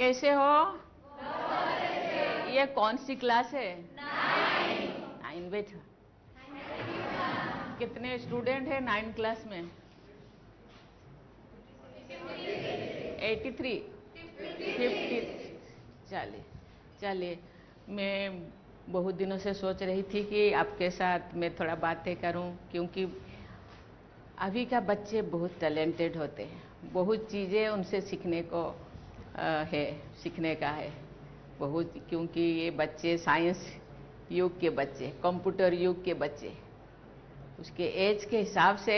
कैसे हो? ये कौन सी क्लास है? 9 बैठा। कितने स्टूडेंट हैं 9 क्लास में? 83, 50। चलिए, मैं बहुत दिनों से सोच रही थी कि आपके साथ मैं थोड़ा बातें करूं, क्योंकि अभी का बच्चे बहुत टैलेंटेड होते हैं, बहुत चीज़ें उनसे सीखने को सीखने का है बहुत, क्योंकि ये बच्चे साइंस युग के बच्चे, कंप्यूटर युग के बच्चे, उसके एज के हिसाब से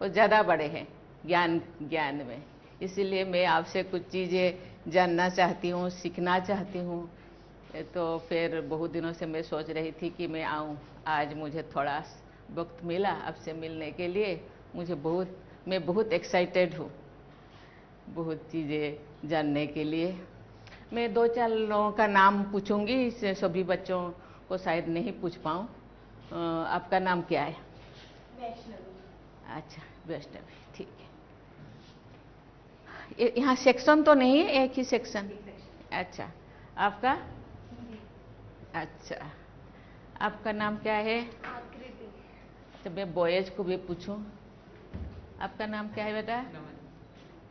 वो ज़्यादा बड़े हैं ज्ञान में। इसीलिए मैं आपसे कुछ चीज़ें जानना चाहती हूँ, सीखना चाहती हूँ। तो फिर बहुत दिनों से मैं सोच रही थी कि मैं आऊँ, आज मुझे थोड़ा वक्त मिला आपसे मिलने के लिए। मैं बहुत एक्साइटेड हूँ बहुत चीज़ें जानने के लिए। मैं 2-4 लोगों का नाम पूछूंगी, इससे सभी बच्चों को शायद नहीं पूछ पाऊँ। आपका नाम क्या है? वैष्णवी। अच्छा, वैष्णवी, ठीक है। यहाँ सेक्शन तो नहीं है, एक ही सेक्शन? अच्छा, आपका? अच्छा, आपका नाम क्या है? आकृति। तो मैं बॉयज को भी पूछूं, आपका नाम क्या है बेटा?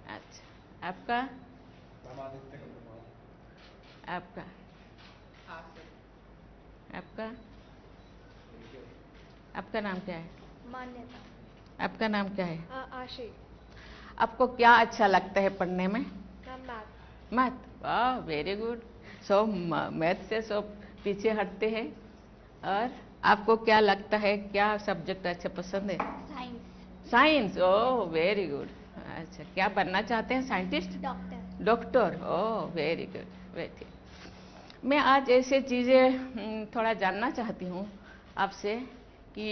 अच्छा, आपका? आपका? आपका? आपका नाम क्या है? मान्यता। आपका नाम क्या है? आशी। आपको क्या अच्छा लगता है पढ़ने में? मैथ। मैथ, वाह, वेरी गुड। सब मैथ से सब पीछे हटते हैं। और आपको क्या लगता है, क्या सब्जेक्ट अच्छा पसंद है? Science. Science, oh very good. अच्छा, क्या बनना चाहते हैं? Scientist? Doctor. Doctor, oh very good, very. मैं आज ऐसे चीज़ें थोड़ा जानना चाहती हूँ आपसे कि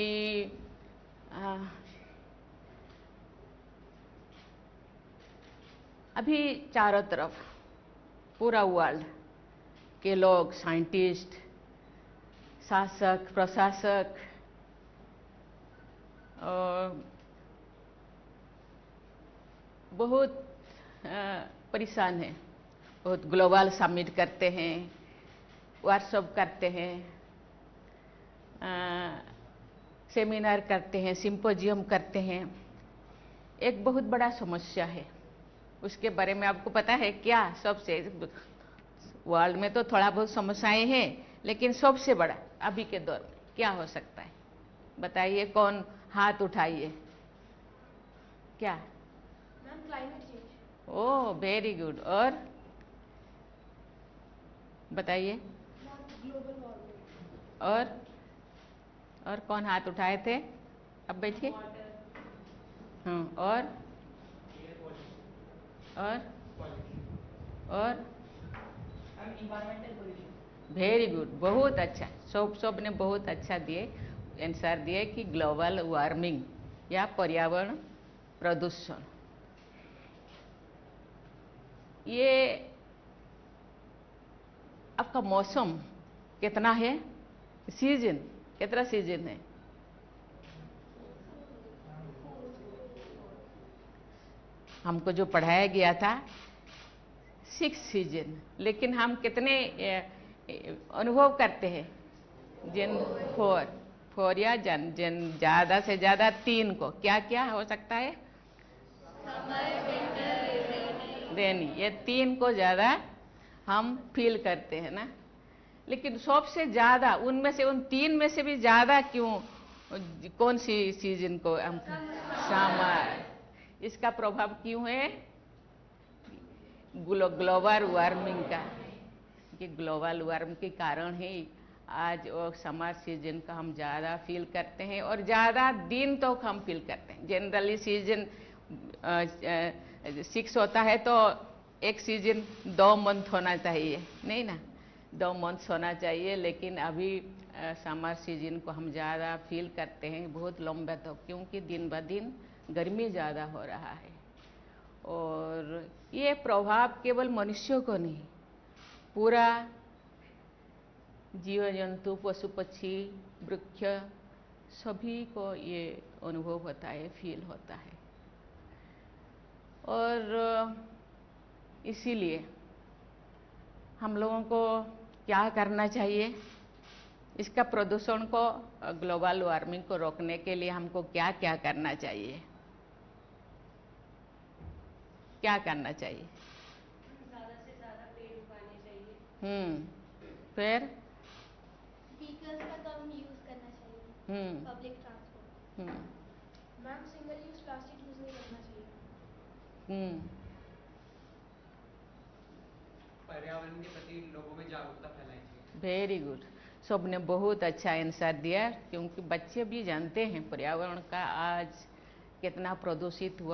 अभी चारों तरफ पूरा वर्ल्ड के लोग, साइंटिस्ट, शासक, प्रशासक, और बहुत परेशान हैं। बहुत ग्लोबल समिट करते हैं, वर्कशॉप करते हैं, सेमिनार करते हैं, सिंपोजियम करते हैं। एक बहुत बड़ा समस्या है, उसके बारे में आपको पता है क्या? सबसे वर्ल्ड में तो थोड़ा बहुत समस्याएं हैं, लेकिन सबसे बड़ा अभी के दौर में क्या हो सकता है? बताइए, कौन हाथ उठाइए। क्या? Ma'am, climate change. Oh very good. और बताइए। Global warming. और कौन हाथ उठाए थे? अब बैठिए। हाँ, और और इन्वायरमेंटल पोल्यूशन। वेरी गुड, बहुत अच्छा। सब ने बहुत अच्छा दिए, आंसर दिए कि ग्लोबल वार्मिंग या पर्यावरण प्रदूषण। ये आपका मौसम कितना है? सीजन कितना सीजन है? हमको जो पढ़ाया गया था 6 सीजन, लेकिन हम कितने अनुभव करते हैं? जिन 4 या जन ज़्यादा से ज़्यादा 3 को। क्या क्या हो सकता है? रेनी, ये 3 को ज़्यादा हम फील करते हैं ना। लेकिन सबसे ज़्यादा उनमें से, उन 3 में से भी ज़्यादा क्यों, कौन सी सीजन को हम? समर। इसका प्रभाव क्यों है? ग्लोबल वार्मिंग का, कि ग्लोबल वार्मिंग के कारण ही आज वो समर सीजन का हम ज़्यादा फील करते हैं, और ज़्यादा दिन तो हम फील करते हैं। जनरली सीजन 6 होता है, तो एक सीजन 2 मंथ होना चाहिए, नहीं ना? 2 मंथ होना चाहिए, लेकिन अभी समर सीजन को हम ज़्यादा फील करते हैं, बहुत लंबा, तो क्योंकि दिन ब दिन गर्मी ज़्यादा हो रहा है। और ये प्रभाव केवल मनुष्यों को नहीं, पूरा जीव जंतु, पशु पक्षी, वृक्ष, सभी को ये अनुभव होता है, फील होता है। और इसीलिए हम लोगों को क्या करना चाहिए, इसका प्रदूषण को, ग्लोबल वार्मिंग को रोकने के लिए हमको क्या क्या करना चाहिए, क्या करना चाहिए? ज़्यादा से ज़्यादा पेड़ उगाने चाहिए। फिर व्हीकल्स का कम यूज़ करना चाहिए। Hmm public transport. Hmm ma'am single use plastic use नहीं करना चाहिए। हम्म पर्यावरण के प्रति लोगों में जागरूकता फैलानी चाहिए। वेरी गुड, सबने बहुत अच्छा आंसर दिया, क्योंकि बच्चे भी जानते हैं पर्यावरण का आज कितना प्रदूषित हो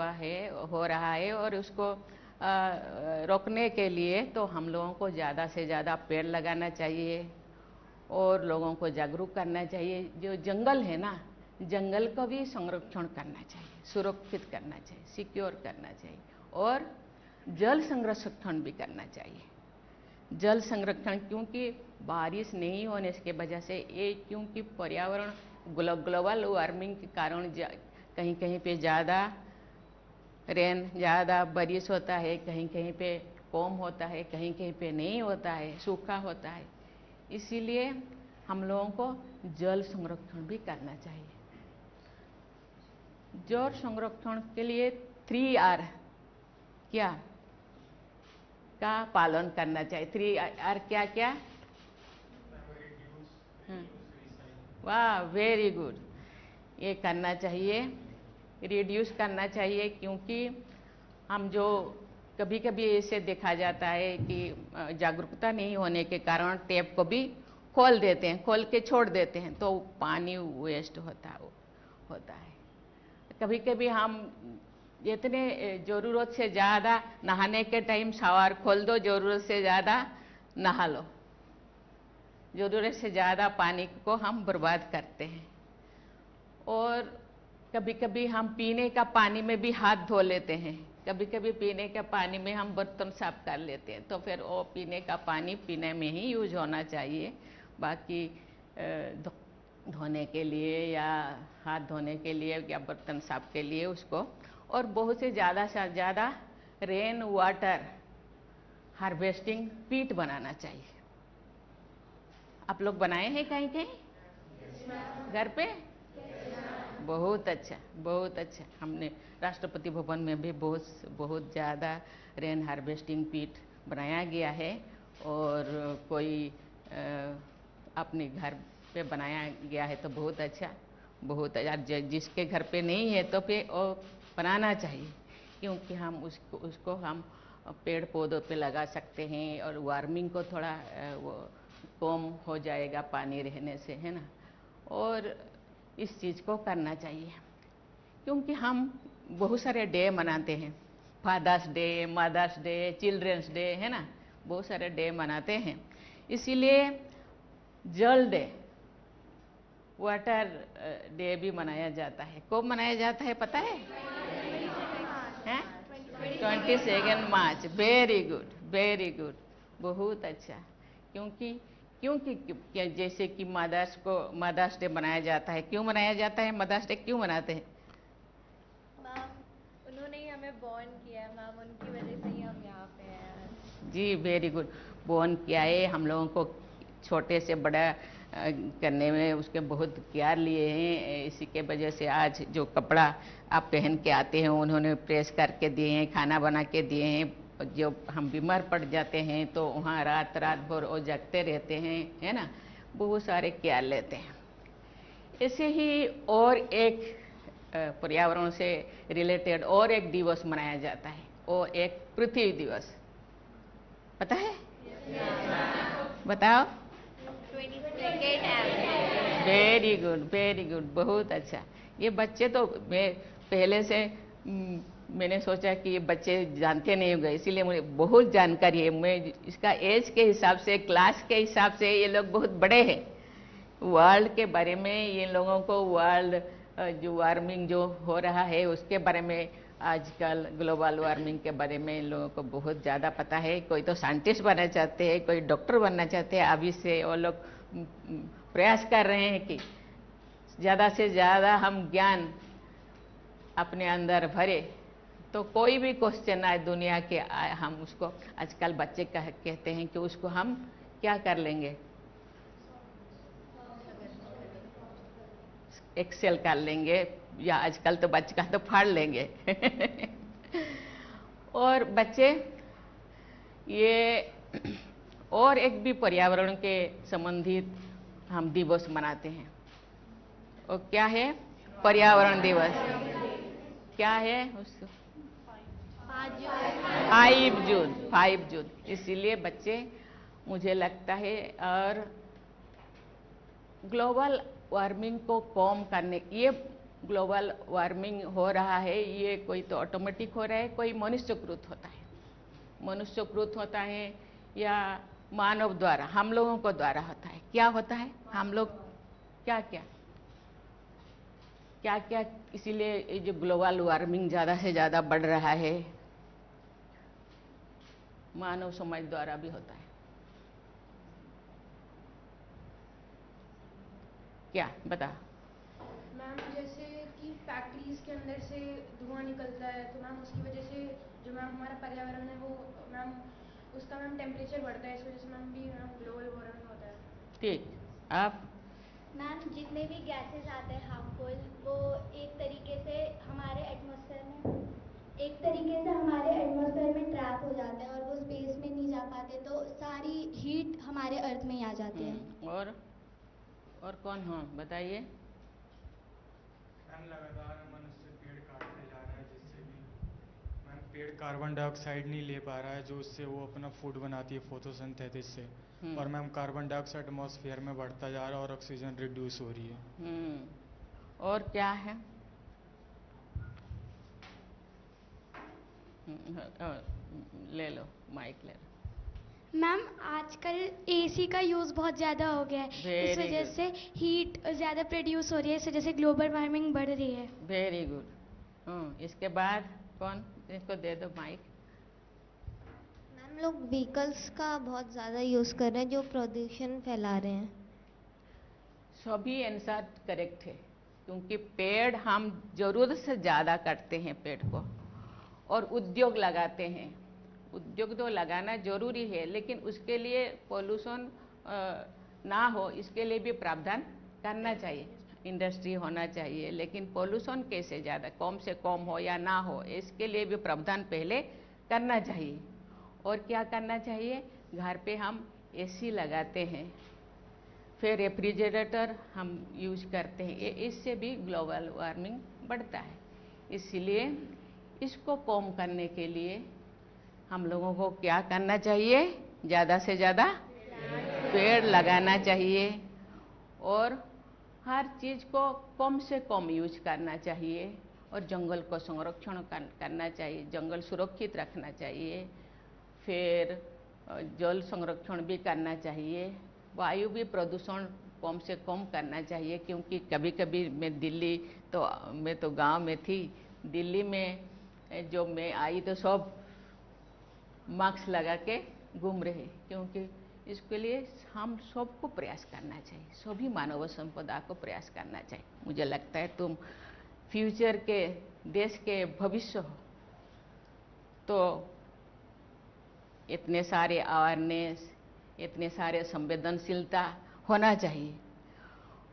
रहा है, और उसको रोकने के लिए तो हम लोगों को ज़्यादा से ज़्यादा पेड़ लगाना चाहिए और लोगों को जागरूक करना चाहिए। जो जंगल है ना, जंगल को भी संरक्षण करना चाहिए, सुरक्षित करना चाहिए, सिक्योर करना चाहिए, और जल संरक्षण भी करना चाहिए। जल संरक्षण, क्योंकि बारिश नहीं होने की वजह से ये, क्योंकि पर्यावरण ग्लोबल वार्मिंग के कारण कहीं कहीं पे ज़्यादा ज़्यादा बारिश होता है, कहीं कहीं पे कम होता है, कहीं कहीं पे नहीं होता है, सूखा होता है। इसीलिए हम लोगों को जल संरक्षण भी करना चाहिए। जल संरक्षण के लिए 3R क्या का पालन करना चाहिए? 3R क्या क्या? वाह, वेरी गुड, ये करना चाहिए, रिड्यूस करना चाहिए। क्योंकि हम जो कभी कभी ऐसे देखा जाता है कि जागरूकता नहीं होने के कारण टैप को भी खोल देते हैं, खोल के छोड़ देते हैं, तो पानी वेस्ट होता है। कभी कभी हम जितने ज़रूरत से ज़्यादा नहाने के टाइम शावर खोल दो, ज़रूरत से ज़्यादा नहा लो, ज़रूरत से ज़्यादा पानी को हम बर्बाद करते हैं। और कभी कभी हम पीने का पानी में भी हाथ धो लेते हैं, कभी कभी पीने के पानी में हम बर्तन साफ कर लेते हैं, तो फिर वो पीने का पानी पीने में ही यूज होना चाहिए। बाकी धोने के लिए या हाथ धोने के लिए या बर्तन साफ के लिए उसको, और बहुत से ज़्यादा रेन वाटर हार्वेस्टिंग पीट बनाना चाहिए। आप लोग बनाए हैं कहीं कहीं घर पे? बहुत अच्छा, बहुत अच्छा। हमने राष्ट्रपति भवन में भी बहुत ज़्यादा रेन हार्वेस्टिंग पीट बनाया गया है, और कोई अपने घर पे बनाया गया है तो बहुत अच्छा, बहुत अच्छा। जिसके घर पे नहीं है तो फिर वो बनाना चाहिए, क्योंकि हम उसको हम पेड़ पौधों पे लगा सकते हैं, और वार्मिंग को थोड़ा वो कम हो जाएगा पानी रहने से, है ना। और इस चीज़ को करना चाहिए, क्योंकि हम बहुत सारे डे मनाते हैं, father's day, mother's day, children's day, है ना, बहुत सारे डे मनाते हैं। इसीलिए जल डे, वाटर डे भी मनाया जाता है। कब मनाया जाता है पता है? 22 मार्च। वेरी गुड, वेरी गुड, बहुत अच्छा। क्योंकि जैसे कि मदर्स डे मनाया जाता है। क्यों मनाया जाता है मदर्स डे, क्यों मनाते हैं? मैम उन्होंने ही हमें बॉर्न किया है मैम, उनकी वजह से ही हम यहाँ पे हैं। जी, वेरी गुड। बॉर्न किया है, हम लोगों को छोटे से बड़ा करने में उसके बहुत केयर लिए हैं। इसी के वजह से आज जो कपड़ा आप पहन के आते हैं उन्होंने प्रेस करके दिए हैं, खाना बना के दिए हैं। जो हम बीमार पड़ जाते हैं तो वहाँ रात भर वो जगते रहते हैं, है ना, बहुत सारे केयर लेते हैं। ऐसे ही और एक पर्यावरण से रिलेटेड और एक दिवस मनाया जाता है, वो एक पृथ्वी दिवस, पता है? बताओ। 22 वेरी गुड, वेरी गुड, बहुत अच्छा। ये बच्चे तो पहले से मैंने सोचा कि ये बच्चे जानते नहीं होंगे, इसीलिए मुझे बहुत जानकारी है। मैं इसका एज के हिसाब से, क्लास के हिसाब से ये लोग बहुत बड़े हैं। वर्ल्ड के बारे में ये लोगों को, वर्ल्ड जो वार्मिंग जो हो रहा है उसके बारे में, आजकल ग्लोबल वार्मिंग के बारे में इन लोगों को बहुत ज़्यादा पता है। कोई तो साइंटिस्ट बनना चाहते हैं, कोई डॉक्टर बनना चाहते हैं। अभी से वो लोग प्रयास कर रहे हैं कि ज़्यादा से ज़्यादा हम ज्ञान अपने अंदर भरे, तो कोई भी क्वेश्चन आए दुनिया के आए, हम उसको आजकल बच्चे कहते हैं कि उसको हम क्या कर लेंगे, एक्सेल कर लेंगे, या आजकल तो बच्चे का तो फाड़ लेंगे। और बच्चे ये और एक भी पर्यावरण के संबंधित हम दिवस मनाते हैं। और क्या है पर्यावरण दिवस? क्या है उसको? 5 जून। इसीलिए बच्चे मुझे लगता है, और ग्लोबल वार्मिंग को कम करने, ये ग्लोबल वार्मिंग हो रहा है, ये कोई तो ऑटोमेटिक हो रहा है, कोई मनुष्यकृत होता है, मनुष्यकृत होता है या मानव द्वारा, हम लोगों को द्वारा होता है। क्या होता है? हम लोग क्या क्या क्या क्या इसीलिए ये जो ग्लोबल वार्मिंग ज़्यादा से ज़्यादा बढ़ रहा है, मानव समाज द्वारा भी होता है। क्या बता? मैम जैसे कि फैक्ट्रीज के अंदर से धुआं निकलता है, तो मैम उसकी वजह से जो मैम हमारा पर्यावरण है वो मैम उसका मैम टेम्परेचर बढ़ता है, इस वजह से मैम भी मैम ग्लोबल वार्मिंग होता है। ठीक, आप? मैम जितने भी गैसेस आते हैं हार्मफुल, वो एक तरीके से हमारे एटमॉस्फेयर में ट्रैप हो जाते हैं और वो स्पेस में नहीं जा पाते, तो सारी हीट हमारे अर्थ में ही आ जाती है। और कौन? हाँ बताइए। मैम लगातार मनुष्य पेड़ काटते जा रहा है, जिससे भी मैम पेड़ कार्बन डाइऑक्साइड नहीं ले पा रहा है, जो उससे वो अपना फूड बनाती है फोटोसिंथेसिस से, और मैम कार्बन डाइऑक्साइड एटमॉस्फेयर में बढ़ता जा रहा है और ऑक्सीजन रिड्यूस हो रही है। और क्या है? ले लो माइक, ले लो। मैम आजकल एसी का यूज़ बहुत ज़्यादा हो गया है, इस वजह से हीट ज़्यादा प्रोड्यूस हो रही है, इस वजह से ग्लोबल वार्मिंग बढ़ रही है। Very good. इसके बाद कौन? इसको दे दो माइक। मैम लोग व्हीकल्स का बहुत ज़्यादा यूज़ कर रहे हैं जो प्रदूषण फैला रहे हैं। सभी आंसर करेक्ट है, क्योंकि पेड़ हम जरूरत से ज़्यादा काटते हैं पेड़ को, और उद्योग लगाते हैं। उद्योग तो लगाना जरूरी है, लेकिन उसके लिए पोल्यूशन ना हो, इसके लिए भी प्रावधान करना चाहिए, इंडस्ट्री होना चाहिए, लेकिन पोल्यूशन कैसे ज़्यादा कम से कम हो या ना हो, इसके लिए भी प्रावधान पहले करना चाहिए। और क्या करना चाहिए? घर पे हम एसी लगाते हैं, फिर रेफ्रिजरेटर हम यूज करते हैं, इससे भी ग्लोबल वार्मिंग बढ़ता है। इसलिए इसको कम करने के लिए हम लोगों को क्या करना चाहिए? ज़्यादा से ज़्यादा पेड़ लगाना चाहिए, और हर चीज़ को कम से कम यूज करना चाहिए, और जंगल को संरक्षण करना चाहिए, जंगल सुरक्षित रखना चाहिए, फिर जल संरक्षण भी करना चाहिए, वायु भी प्रदूषण कम से कम करना चाहिए। क्योंकि कभी कभी मैं तो गांव में थी, दिल्ली में जो मैं आई तो सब मास्क लगा के घूम रहे, क्योंकि इसके लिए हम सबको प्रयास करना चाहिए, सभी मानव संपदा को प्रयास करना चाहिए। मुझे लगता है तुम फ्यूचर के देश के भविष्य हो, तो इतने सारे अवेयरनेस, इतने सारे संवेदनशीलता होना चाहिए।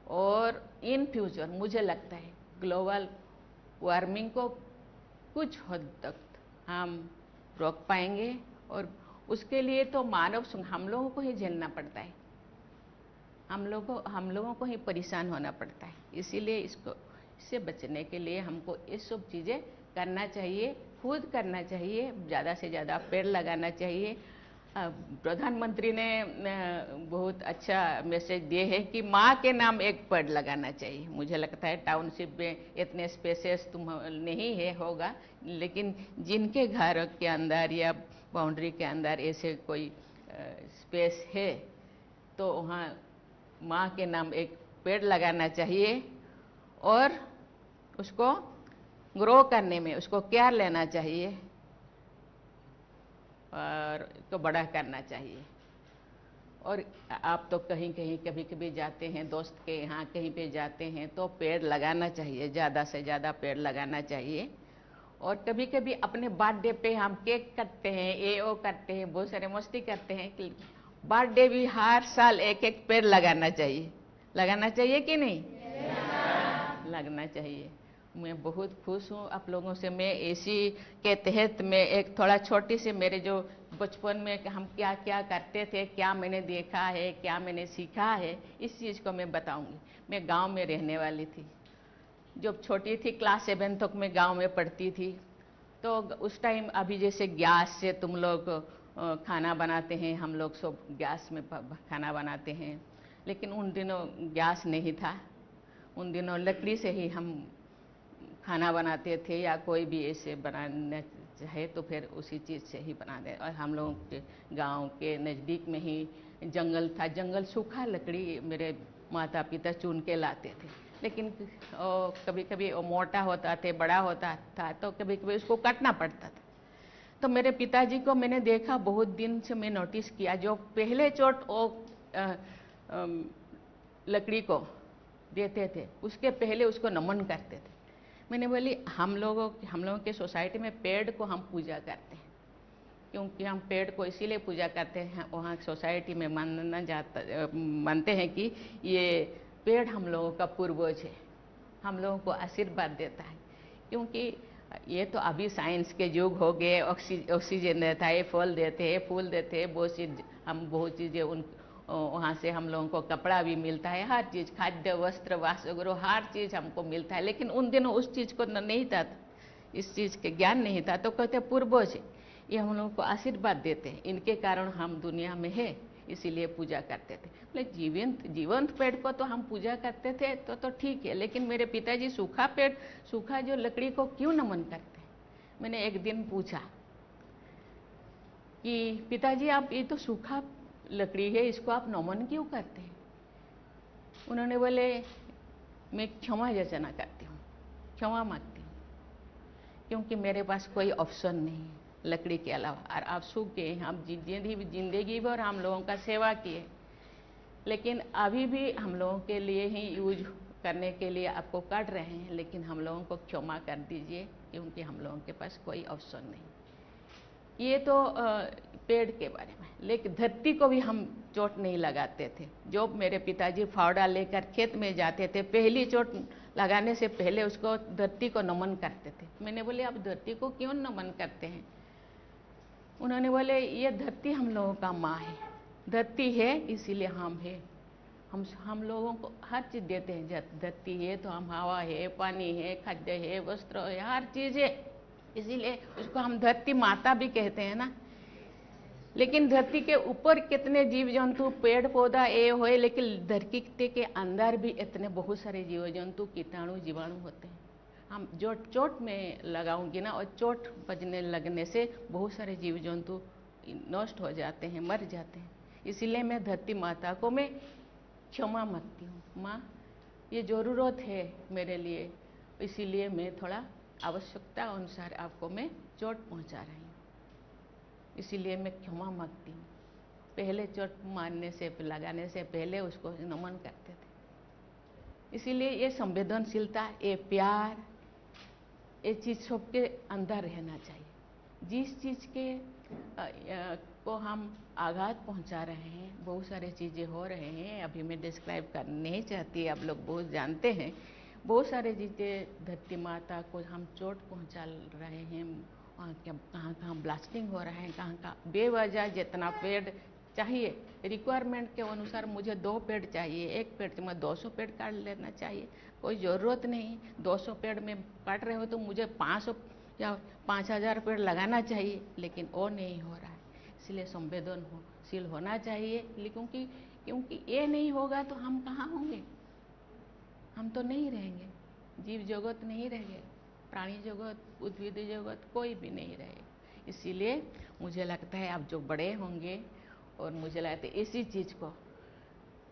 और इन फ्यूचर मुझे लगता है ग्लोबल वार्मिंग को कुछ हद तक हम रोक पाएंगे, और उसके लिए तो हम लोगों को ही झेलना पड़ता है, हम लोगों को ही परेशान होना पड़ता है। इसीलिए इससे बचने के लिए हमको ये सब चीज़ें करना चाहिए, खुद करना चाहिए, ज़्यादा से ज़्यादा पेड़ लगाना चाहिए। प्रधानमंत्री ने बहुत अच्छा मैसेज दिए है कि माँ के नाम एक पेड़ लगाना चाहिए। मुझे लगता है टाउनशिप में इतने स्पेसेस नहीं होगा, लेकिन जिनके घर के अंदर या बाउंड्री के अंदर ऐसे कोई स्पेस है, तो वहाँ माँ के नाम एक पेड़ लगाना चाहिए, और उसको ग्रो करने में उसको केयर लेना चाहिए, और इसको बड़ा करना चाहिए। और आप तो कहीं कहीं कभी कभी जाते हैं, दोस्त के यहाँ कहीं पे जाते हैं, तो पेड़ लगाना चाहिए, ज़्यादा से ज़्यादा पेड़ लगाना चाहिए। और कभी कभी अपने बर्थडे पे हम केक काटते हैं, ये वो करते हैं, बहुत सारे मस्ती करते हैं कि बर्थडे भी हर साल एक एक पेड़ लगाना चाहिए। लगाना चाहिए कि नहीं? लगना चाहिए। मैं बहुत खुश हूँ आप लोगों से। मैं इसी के तहत में एक थोड़ा छोटी सी मेरे जो बचपन में हम क्या क्या करते थे, क्या मैंने देखा है, क्या मैंने सीखा है, इस चीज़ को मैं बताऊंगी। मैं गांव में रहने वाली थी। जब छोटी थी क्लास 7 तक मैं गांव में पढ़ती थी। तो उस टाइम अभी जैसे गैस से तुम लोग खाना बनाते हैं, हम लोग सब गैस में खाना बनाते हैं, लेकिन उन दिनों गैस नहीं था। उन दिनों लकड़ी से ही हम खाना बनाते थे, या कोई भी ऐसे बनाना चाहे तो फिर उसी चीज़ से ही बना दे। और हम लोगों के गांव के नज़दीक में ही जंगल था। जंगल सूखा लकड़ी मेरे माता पिता चुन के लाते थे, लेकिन कभी कभी वो मोटा होता था, बड़ा होता था, तो कभी कभी उसको काटना पड़ता था। तो मेरे पिताजी को मैंने देखा, बहुत दिन से मैं नोटिस किया, जो पहले चोट वो लकड़ी को देते थे उसके पहले उसको नमन करते थे। मैंने बोली हम लोगों के सोसाइटी में पेड़ को हम पूजा करते हैं, क्योंकि हम पेड़ को इसीलिए पूजा करते हैं, वहाँ सोसाइटी में मानते हैं कि ये पेड़ हम लोगों का पूर्वज है, हम लोगों को आशीर्वाद देता है। क्योंकि ये तो अभी साइंस के युग हो गए, ऑक्सीजन देता है, फल देते हैं, फूल देते हैं, बहुत चीज़ें उन वहाँ से हम लोगों को कपड़ा भी मिलता है, हर चीज़, खाद्य वस्त्र वासगृह हर चीज़ हमको मिलता है। लेकिन उन दिनों उस चीज़ को नहीं था, इस चीज़ के ज्ञान नहीं था, तो कहते पूर्वज ये हम लोगों को आशीर्वाद देते हैं, इनके कारण हम दुनिया में है, इसीलिए पूजा करते थे। बोले जीवंत पेड़ को तो हम पूजा करते थे तो ठीक है, लेकिन मेरे पिताजी सूखा पेड़, सूखा जो लकड़ी को क्यों नमन करते हैं? मैंने एक दिन पूछा कि पिताजी आप ये तो सूखा लकड़ी है, इसको आप नमन क्यों करते हैं? उन्होंने बोले मैं क्षमा याचना करती हूँ, क्षमा मांगती हूँ, क्योंकि मेरे पास कोई ऑप्शन नहीं है लकड़ी के अलावा। और आप सूख गए, हम जिंदगी भर हम लोगों का सेवा किए, लेकिन अभी भी हम लोगों के लिए ही यूज करने के लिए आपको काट रहे हैं, लेकिन हम लोगों को क्षमा कर दीजिए, क्योंकि हम लोगों के पास कोई ऑप्शन नहीं। ये तो पेड़ के बारे में। लेकिन धरती को भी हम चोट नहीं लगाते थे। जो मेरे पिताजी फावड़ा लेकर खेत में जाते थे, पहली चोट लगाने से पहले उसको धरती को नमन करते थे। मैंने बोले आप धरती को क्यों नमन करते हैं? उन्होंने बोले ये धरती हम लोगों का माँ है, धरती है इसीलिए हम है, हम लोगों को हर चीज़ देते हैं। धरती है तो हम हवा है, पानी है, खाद्य है, वस्त्र है, हर चीज़ है, इसीलिए उसको हम धरती माता भी कहते हैं ना। लेकिन धरती के ऊपर कितने जीव जंतु, पेड़ पौधा ये होए, लेकिन धरती के अंदर भी इतने बहुत सारे जीव जंतु, कीटाणु, जीवाणु होते हैं। हम जो चोट में लगाऊंगी ना, और चोट बजने लगने से बहुत सारे जीव जंतु नष्ट हो जाते हैं, मर जाते हैं। इसीलिए मैं धरती माता को मैं क्षमा मांगती हूँ, माँ ये ज़रूरत है मेरे लिए, इसीलिए मैं थोड़ा आवश्यकता अनुसार आपको मैं चोट पहुँचा रही हूँ, इसीलिए मैं क्षमा मांगती हूँ। पहले चोट मारने से, लगाने से पहले उसको नमन करते थे। इसीलिए ये संवेदनशीलता, ये प्यार, ये चीज़ सबके अंदर रहना चाहिए। जिस चीज़ के को हम आघात पहुंचा रहे हैं, बहुत सारी चीज़ें हो रहे हैं, अभी मैं डिस्क्राइब करना नहीं चाहती, आप लोग बहुत जानते हैं। बहुत सारे चीज़ें धरती माता को हम चोट पहुंचा रहे हैं, कहाँ कहाँ ब्लास्टिंग हो रहा है, कहाँ कहाँ बेवजह जितना पेड़ चाहिए, रिक्वायरमेंट के अनुसार मुझे 2 पेड़ चाहिए, 1 पेड़ में 200 पेड़ काट लेना चाहिए, कोई ज़रूरत नहीं। 200 पेड़ में काट रहे हो तो मुझे 500 या 5000 पेड़ लगाना चाहिए, लेकिन वो नहीं हो रहा है। इसलिए संवेदनशील होना चाहिए, क्योंकि ये नहीं होगा तो हम कहाँ होंगे? हम तो नहीं रहेंगे, जीव जगत नहीं रहेंगे, प्राणी जगत, उद्भिद जगत कोई भी नहीं रहे। इसीलिए मुझे लगता है आप जो बड़े होंगे, और मुझे लगता है इसी चीज़ को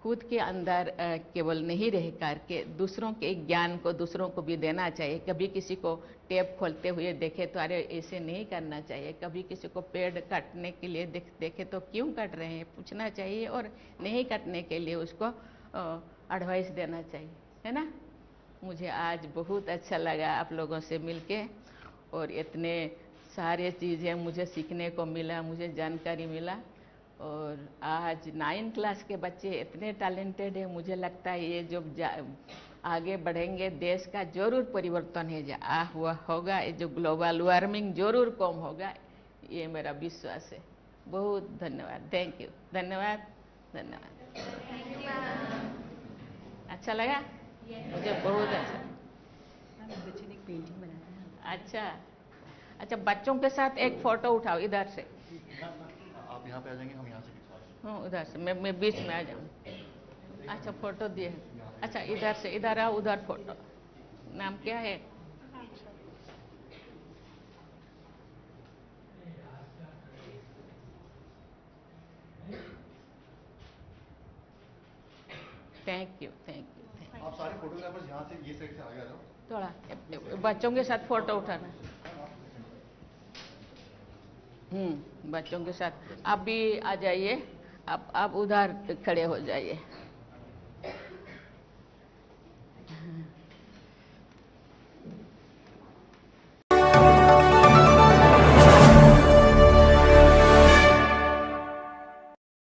खुद के अंदर केवल नहीं रह करके दूसरों के ज्ञान को दूसरों को भी देना चाहिए। कभी किसी को टेप खोलते हुए देखे तो अरे ऐसे नहीं करना चाहिए, कभी किसी को पेड़ काटने के लिए देखे तो क्यों काट रहे हैं पूछना चाहिए, और नहीं काटने के लिए उसको एडवाइस देना चाहिए, है ना। मुझे आज बहुत अच्छा लगा आप लोगों से मिलके, और इतने सारे चीज़ें मुझे सीखने को मिला, मुझे जानकारी मिला। और आज 9 क्लास के बच्चे इतने टैलेंटेड हैं, मुझे लगता है ये जो आगे बढ़ेंगे देश का जरूर परिवर्तन हुआ होगा, ये जो ग्लोबल वार्मिंग जरूर कम होगा, ये मेरा विश्वास है। बहुत धन्यवाद, थैंक यू, धन्यवाद धन्यवाद। अच्छा लगा? मुझे बहुत अच्छा। बच्चे ने एक पेंटिंग बनाया है। अच्छा, बच्चों के साथ एक फोटो उठाओ इधर से। आप यहाँ पे आ जाएंगे, हम यहाँ से खिंचवा लेंगे। उधर से मैं बीच में आ जाऊँ। अच्छा, फोटो दिए। अच्छा, इधर से इधर आओ, उधर फोटो। नाम क्या है? Thank you, thank you. आप सारे फोटोग्राफर्स यहाँ से ये साइड से आगे आ जाओ। थोड़ा बच्चों के साथ फोटो उठाना। बच्चों के साथ आप भी आ जाइए, आप उधर खड़े हो जाइए।